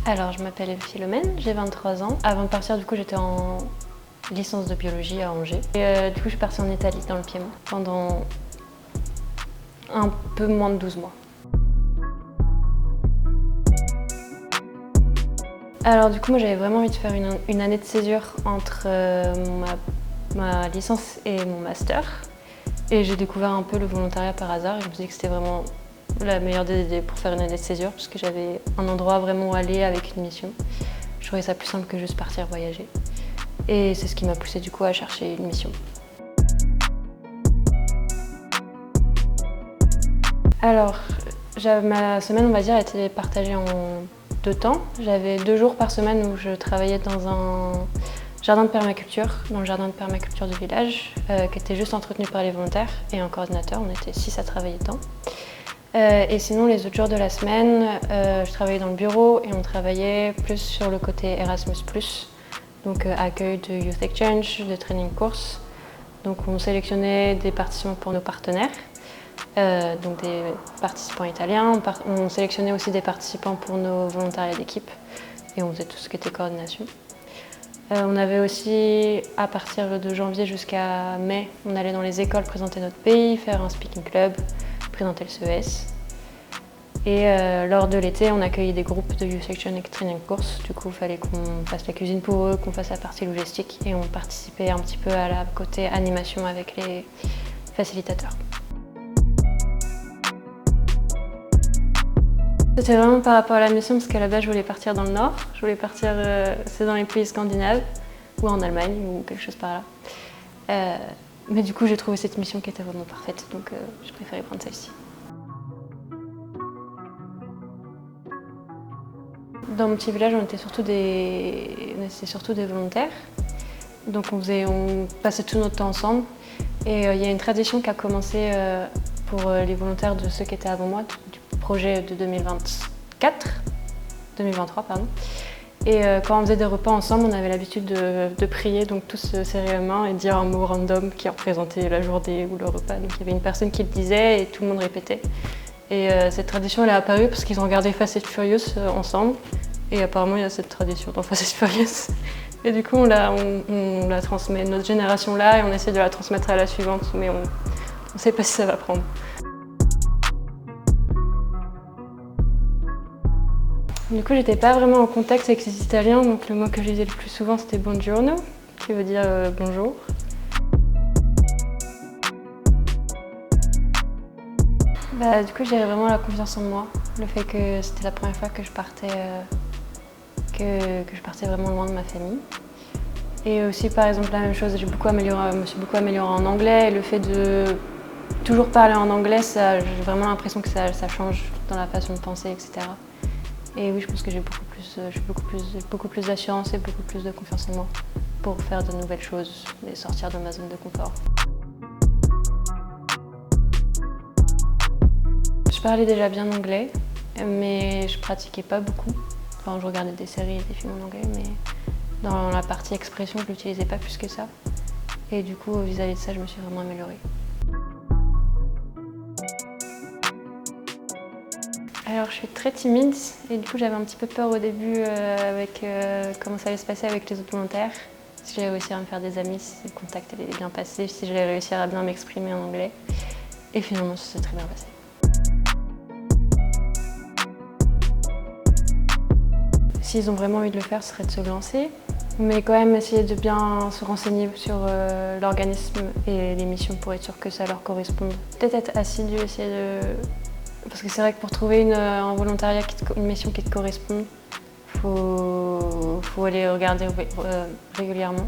Alors, je m'appelle Philomène, j'ai 23 ans. Avant de partir, du coup, j'étais en licence de biologie à Angers. Et du coup, je suis partie en Italie, dans le Piémont, pendant un peu moins de 12 mois. Alors, du coup, moi, j'avais vraiment envie de faire une année de césure entre ma licence et mon master. Et j'ai découvert un peu le volontariat par hasard et je me suis dit que c'était vraiment la meilleure des idées pour faire une année de césure parce que j'avais un endroit vraiment où aller avec une mission. Je trouvais ça plus simple que juste partir voyager. Et c'est ce qui m'a poussée du coup à chercher une mission. Alors, ma semaine, on va dire, a été partagée en 2 temps. J'avais 2 jours par semaine où je travaillais dans un jardin de permaculture, dans le jardin de permaculture du village, qui était juste entretenu par les volontaires et un coordinateur. On était 6 à travailler dedans. Et sinon, les autres jours de la semaine, je travaillais dans le bureau et on travaillait plus sur le côté Erasmus+, donc accueil de Youth Exchange, de training course. Donc on sélectionnait des participants pour nos partenaires, donc des participants italiens. On sélectionnait aussi des participants pour nos volontariats d'équipe et on faisait tout ce qui était coordination. On avait aussi, à partir de janvier jusqu'à mai, on allait dans les écoles présenter notre pays, faire un speaking club, présenter le CES. Et lors de l'été, on accueillait des groupes de Youth Section et Training Course. Du coup, il fallait qu'on fasse la cuisine pour eux, qu'on fasse la partie logistique et on participait un petit peu à la côté animation avec les facilitateurs. C'était vraiment par rapport à la mission parce qu'à la base, je voulais partir dans le nord. Je voulais partir c'est dans les pays scandinaves ou en Allemagne ou quelque chose par là. Mais du coup, j'ai trouvé cette mission qui était vraiment parfaite, donc j'ai préféré prendre celle-ci. Dans mon petit village, on était surtout des volontaires. Donc on passait tout notre temps ensemble. Et il y a une tradition qui a commencé pour les volontaires de ceux qui étaient avant moi, du projet de 2023, pardon. Et quand on faisait des repas ensemble, on avait l'habitude de prier, donc tous se serrer la main et dire un mot random qui représentait la journée ou le repas. Donc il y avait une personne qui le disait et tout le monde répétait. Et cette tradition, elle est apparue parce qu'ils ont regardé Fast and Furious ensemble. Et apparemment, il y a cette tradition dans Fast and Furious. Et du coup, on la transmet, notre génération là, et on essaie de la transmettre à la suivante, mais on ne sait pas si ça va prendre. Du coup, j'étais pas vraiment en contact avec les Italiens, donc le mot que je disais le plus souvent, c'était buongiorno, qui veut dire bonjour. Du coup, j'avais vraiment la confiance en moi, le fait que c'était la première fois que je partais, que je partais vraiment loin de ma famille. Et aussi, par exemple, la même chose, je me suis beaucoup améliorée en anglais, et le fait de toujours parler en anglais, j'ai vraiment l'impression que ça change dans la façon de penser, etc. Et oui, je pense que j'ai beaucoup plus d'assurance et beaucoup plus de confiance en moi pour faire de nouvelles choses et sortir de ma zone de confort. Je parlais déjà bien anglais, mais je pratiquais pas beaucoup. Enfin, je regardais des séries et des films en anglais, mais dans la partie expression, je l'utilisais pas plus que ça. Et du coup, vis-à-vis de ça, je me suis vraiment améliorée. Alors, je suis très timide et du coup, j'avais un petit peu peur au début avec comment ça allait se passer avec les autres volontaires. Si j'allais réussir à me faire des amis, si le contact allait bien passer, si j'allais réussir à bien m'exprimer en anglais. Et finalement, ça s'est très bien passé. S'ils ont vraiment envie de le faire, ce serait de se lancer, mais quand même essayer de bien se renseigner sur l'organisme et les missions pour être sûr que ça leur corresponde. Peut-être être assidu, essayer de... Parce que c'est vrai que pour trouver un volontariat, une mission qui te correspond, faut aller regarder régulièrement.